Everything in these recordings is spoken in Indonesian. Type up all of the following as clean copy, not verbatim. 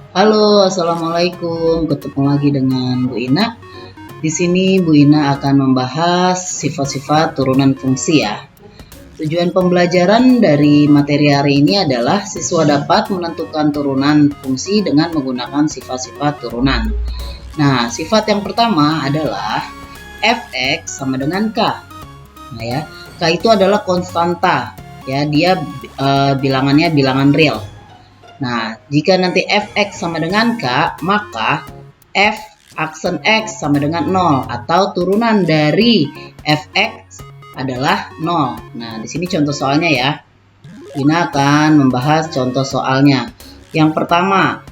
Halo, assalamualaikum. Ketemu lagi dengan Bu Ina. Di sini Bu Ina akan membahas sifat-sifat turunan fungsi ya. Tujuan pembelajaran dari materi hari ini adalah siswa dapat menentukan turunan fungsi dengan menggunakan sifat-sifat turunan. Nah, sifat yang pertama adalah fx sama dengan k. Nah ya, k itu adalah konstanta. Ya, dia bilangannya bilangan real. Nah, jika nanti fx sama dengan k, maka f aksen x sama dengan 0 atau turunan dari fx adalah 0. Nah, di sini contoh soalnya ya. Ina akan membahas contoh soalnya. Yang pertama,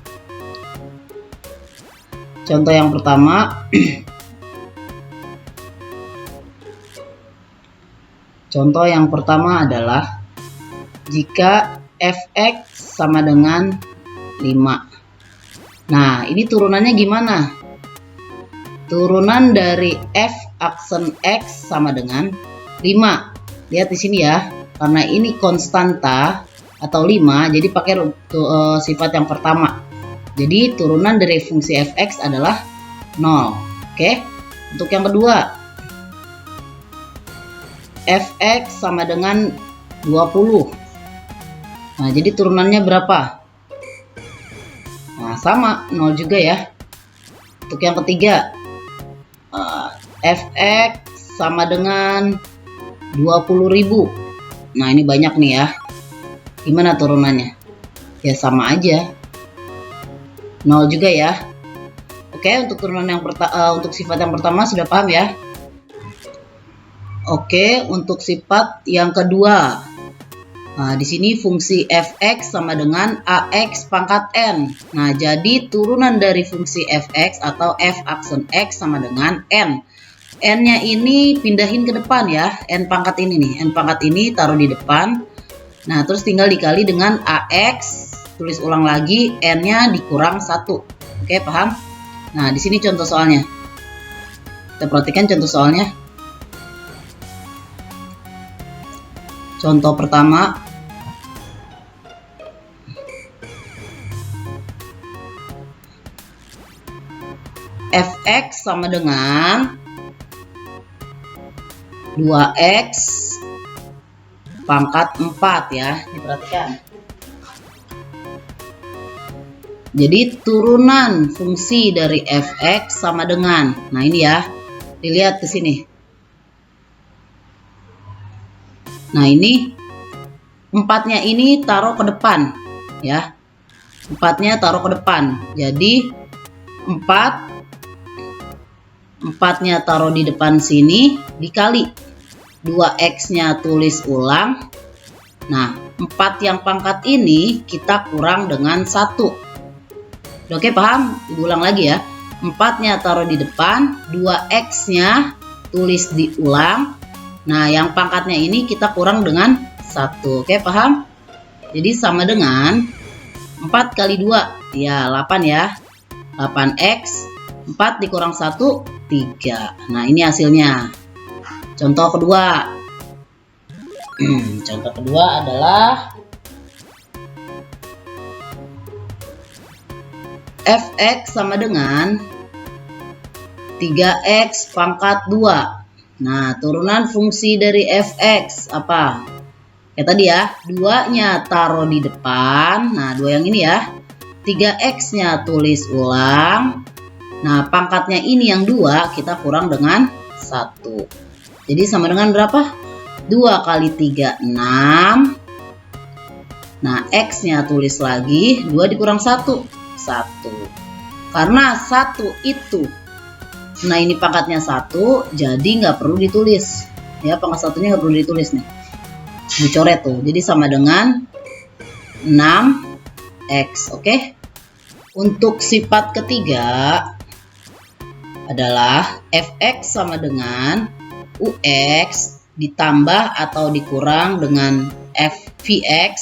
contoh yang pertama contoh yang pertama adalah jika fx sama dengan 5. Nah, ini turunannya gimana? Turunan dari f aksen x sama dengan 5. Lihat di sini ya, karena ini konstanta atau 5, jadi pakai sifat yang pertama. Jadi turunan dari fungsi fx adalah 0. Oke. Untuk yang kedua, fx sama dengan 20. Nah, jadi turunannya berapa? Nah, sama, 0 juga ya. Untuk yang ketiga, fx sama dengan 20.000. Nah, ini banyak nih ya. Gimana turunannya? Ya sama aja. 0 juga ya. Oke, untuk turunan yang untuk sifat yang pertama sudah paham ya? Oke, untuk sifat yang kedua. Nah, di sini fungsi fx sama dengan ax pangkat n. Nah, jadi turunan dari fungsi fx atau f aksen x sama dengan n. N-nya ini pindahin ke depan ya. N pangkat ini nih. N pangkat ini taruh di depan. Nah, terus tinggal dikali dengan ax. Tulis ulang lagi. N-nya dikurang 1. Oke, paham? Nah, di sini contoh soalnya. Kita perhatikan contoh soalnya. Contoh pertama, fx sama dengan 2x pangkat 4 ya. Diperhatikan. Jadi turunan fungsi dari fx sama dengan, nah ini ya, dilihat ke sini. Nah, ini 4-nya ini taruh ke depan ya. 4-nya taruh ke depan. Jadi 4-nya taruh di depan sini dikali 2x-nya tulis ulang. Nah, 4 yang pangkat ini kita kurang dengan 1. Oke, paham? Diulang lagi ya. 4-nya taruh di depan, 2x-nya tulis diulang. Nah, yang pangkatnya ini kita kurang dengan 1. Oke, paham? Jadi sama dengan 4 kali 2. Ya, 8 ya. 8x. 4 dikurang 1, 3. Nah, ini hasilnya. Contoh kedua. Contoh kedua adalah fx sama dengan 3x pangkat 2. Nah, turunan fungsi dari fx apa? Kayak tadi ya, 2-nya taruh di depan. Nah, 2 yang ini ya. 3x-nya tulis ulang. Nah, pangkatnya ini yang 2 kita kurang dengan 1. Jadi sama dengan berapa? 2 kali 3, 6. Nah, x-nya tulis lagi. 2 dikurang 1, 1. Karena 1 itu, nah ini pangkatnya 1, jadi nggak perlu ditulis. Ya, pangkat 1-nya nggak perlu ditulis nih. Dicoret tuh. Jadi sama dengan 6x. Oke. Untuk sifat ketiga adalah fx sama dengan ux ditambah atau dikurang dengan fvx.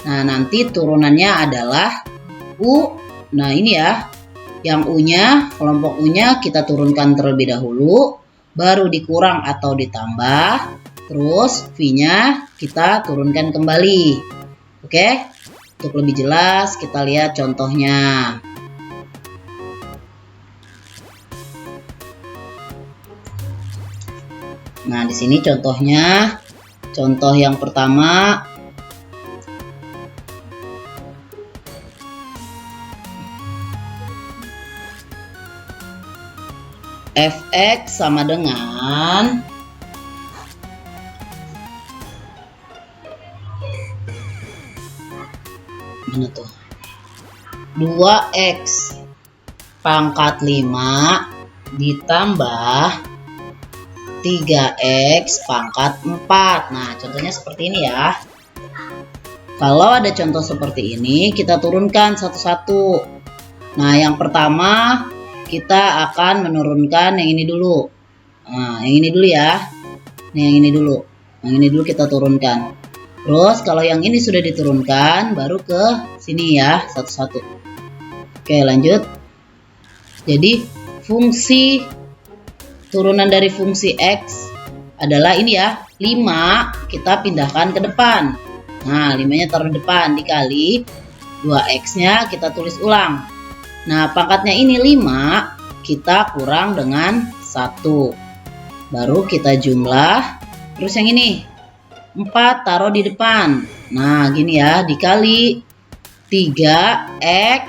Nah, nanti turunannya adalah u. Nah, ini ya. Yang u-nya, kelompok u-nya kita turunkan terlebih dahulu, baru dikurang atau ditambah, terus v-nya kita turunkan kembali. Oke. Untuk lebih jelas kita lihat contohnya. Nah, di sini contohnya. Contoh yang pertama, fx sama dengan mana tuh? 2x pangkat 5 ditambah 3x pangkat 4. Nah, contohnya seperti ini ya. Kalau ada contoh seperti ini, kita turunkan satu-satu. Nah, yang pertama kita akan menurunkan yang ini dulu. Nah, yang ini dulu ya. Nih, yang ini dulu. Yang ini dulu kita turunkan. Terus kalau yang ini sudah diturunkan, baru ke sini ya, satu-satu. Oke, lanjut. Jadi fungsi turunan dari fungsi x adalah ini ya, 5 kita pindahkan ke depan. Nah, 5-nya taruh depan dikali 2x-nya kita tulis ulang. Nah, pangkatnya ini 5, kita kurang dengan 1. Baru kita jumlah. Terus yang ini 4 taruh di depan. Nah, gini ya, dikali 3x,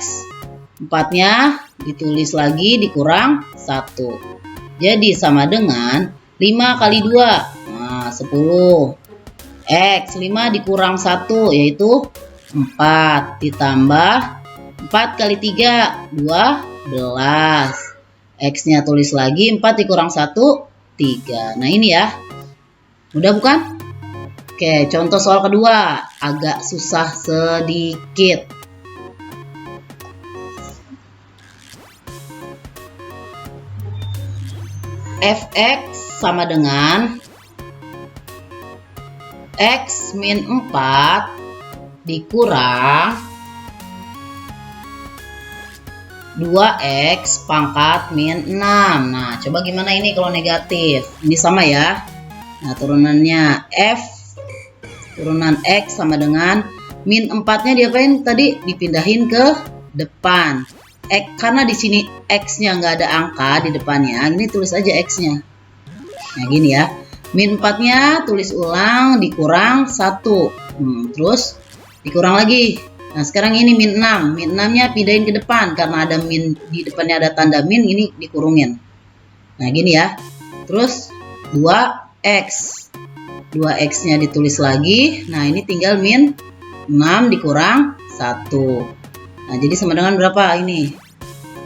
4-nya ditulis lagi dikurang 1. Jadi sama dengan 5 kali 2. Nah, 10. X 5 dikurang 1 yaitu 4 ditambah 4 kali 3 12. X-nya tulis lagi 4 dikurang 1 3. Nah, ini ya. Mudah bukan? Oke, contoh soal kedua agak susah sedikit. Fx sama dengan x min 4 dikurang 2x pangkat min 6. Nah, coba gimana ini kalau negatif? Ini sama ya. Nah, turunannya f turunan x sama dengan min 4-nya diapain tadi? Dipindahin ke depan. Karena di sini x-nya nggak ada angka di depannya, ini tulis aja x-nya. Nah, gini ya. Min 4-nya tulis ulang dikurang 1. Terus dikurang lagi. Nah, sekarang ini min 6. Min 6-nya pindahin ke depan karena ada min di depannya ada tanda min, ini dikurungin. Nah, gini ya. Terus 2x. 2x-nya ditulis lagi. Nah, ini tinggal min 6 dikurang 1. Nah, jadi sama dengan berapa ini?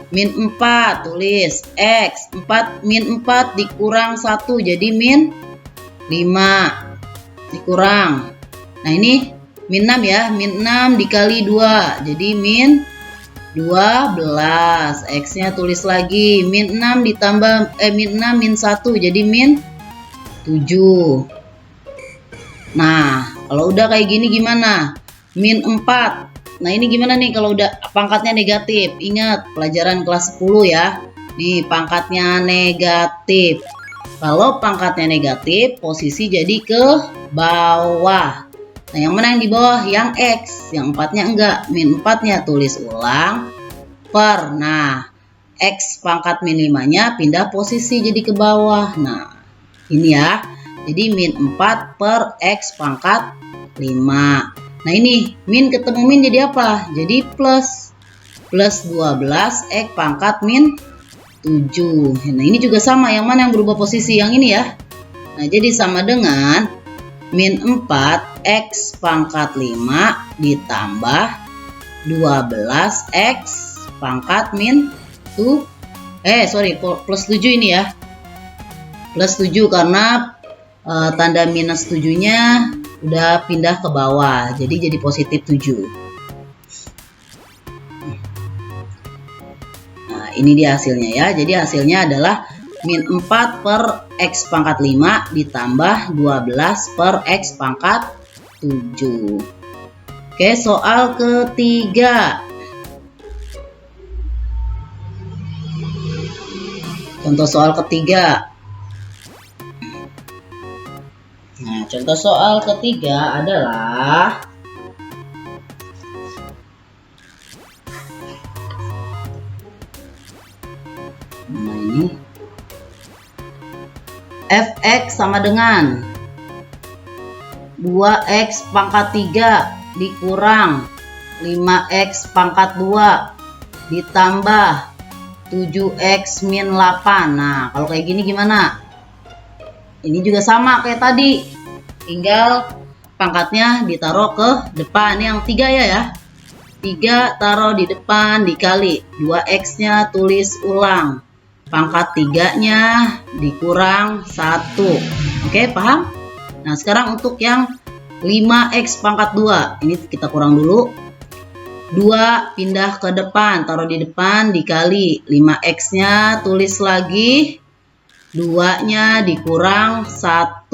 Min 4, tulis X. 4, min 4 dikurang 1, jadi min 5. Dikurang. Nah, ini min 6 ya. Min 6 dikali 2, jadi min 12. X-nya tulis lagi. Min 6 ditambah, min 6 min 1, jadi min 7. Nah, kalau udah kayak gini gimana? Min 4. Nah, ini gimana nih kalau udah pangkatnya negatif? Ingat, pelajaran kelas 10 ya. Nih, pangkatnya negatif. Kalau pangkatnya negatif, posisi jadi ke bawah. Nah, yang mana yang di bawah? Yang X. Yang 4-nya enggak. Min 4-nya tulis ulang per. Nah, X pangkat min 5-nya pindah posisi jadi ke bawah. Nah, ini ya. Jadi min 4 per X pangkat 5. Nah, ini min ketemu min jadi apa? Jadi plus. Plus 12 X pangkat min 7. Nah, ini juga sama. Yang mana yang berubah posisi? Yang ini ya. Nah, jadi sama dengan min 4 X pangkat 5 ditambah 12 X pangkat min plus 7 ini ya. Plus 7 karena tanda minus 7-nya udah pindah ke bawah, jadi positif 7. Nah, ini dia hasilnya ya. Jadi hasilnya adalah min 4 per X pangkat 5 ditambah 12 per X pangkat 7. Oke, soal ketiga. Contoh soal ketiga. Nah, contoh soal ketiga adalah Nah, ini fx sama dengan 2x pangkat 3 dikurang 5x pangkat 2 ditambah 7x min 8. Nah, kalau kayak gini gimana? Ini juga sama kayak tadi, tinggal pangkatnya ditaruh ke depan. Ini yang 3 ya. 3 taruh di depan dikali 2x nya tulis ulang, pangkat 3 nya dikurang 1. Oke, paham? Nah, sekarang untuk yang 5x pangkat 2, ini kita kurang dulu. 2 pindah ke depan, taruh di depan dikali 5x nya tulis lagi, 2 nya dikurang 1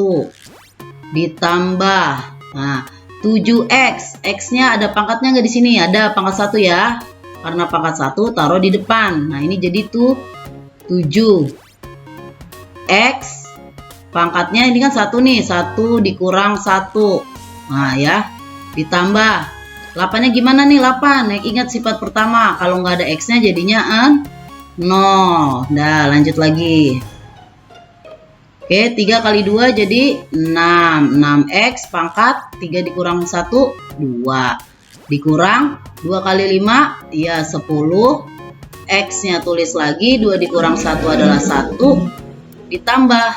ditambah, nah 7x, x nya ada pangkatnya nggak di sini? Ada pangkat 1 ya, karena pangkat 1 taruh di depan. Nah, ini jadi tuh 7 x pangkatnya ini kan 1 nih, 1 dikurang 1, nah ya, ditambah 8 nya gimana nih? 8, ingat sifat pertama, kalau nggak ada x nya jadinya 0. Nah, lanjut lagi. Oke, 3 kali 2 jadi 6. 6x pangkat 3 dikurang 1, 2. Dikurang 2 kali 5, ya 10. X nya tulis lagi, 2 dikurang 1 adalah 1. Ditambah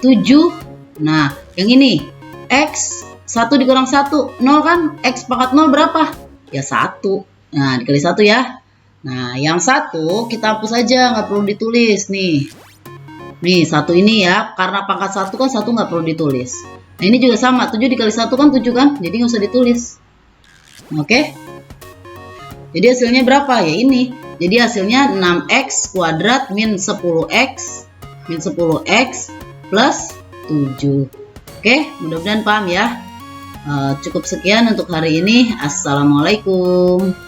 7. Nah, yang ini X 1 dikurang 1, 0 kan? X pangkat 0 berapa? Ya 1. Nah, dikali 1 ya. Nah, yang 1 kita hapus aja, nggak perlu ditulis nih. Nih, 1 ini ya, karena pangkat 1 kan 1 nggak perlu ditulis. Nah, ini juga sama, 7 dikali 1 kan 7 kan? Jadi nggak usah ditulis. Oke? Jadi hasilnya berapa? Ya ini. Jadi hasilnya 6x kuadrat min 10x plus 7. Oke, mudah-mudahan paham ya. Cukup sekian untuk hari ini. Assalamualaikum.